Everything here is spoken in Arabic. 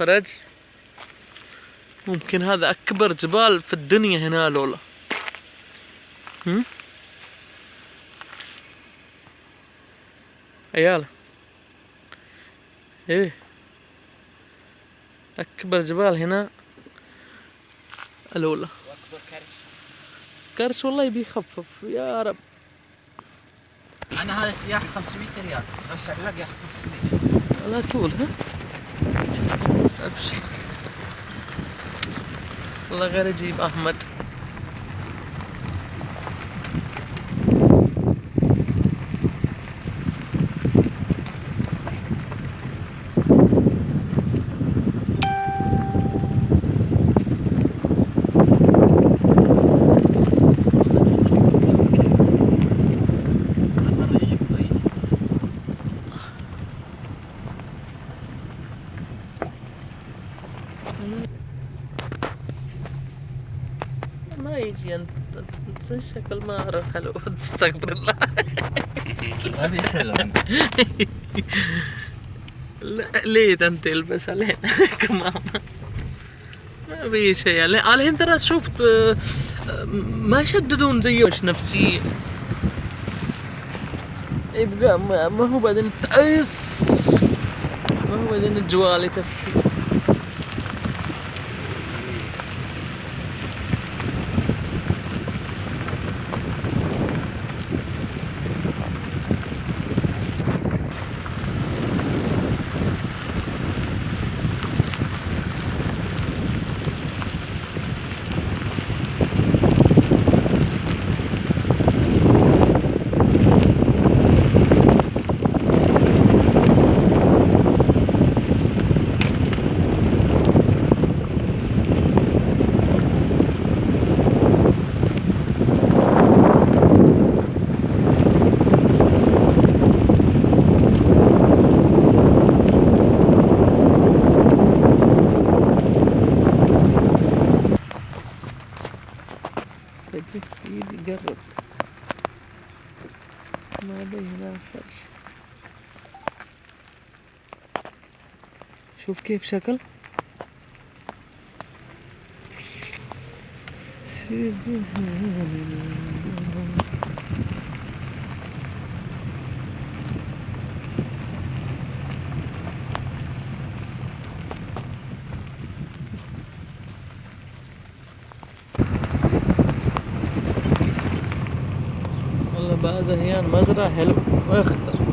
فرج، ممكن هذا اكبر جبال في الدنيا هنا لولا. عيال ايه، اكبر جبال هنا لولا. واكبر كرش والله يبي يخفف يا رب. انا هذا السياح 500 ريال، الحلاق ياخذ 500. لا تقول ها، ابشر والله غير يجيب احمد. ما يجي انت الشكل ما اعرف حلو. استغفر الله. هذه حلوه. لا ليه انت البس علينا كمان ما في شيء. الحين ترى شفت ما يشددون زي نفسي، يبقى ما هو بعدين تعس، ما هو بعدين الجوال يتفي. سجلت ايدي قرب، ما بي هنا فرش. شوف كيف شكل والله. بعض احيان مزرعة حلو واخضر.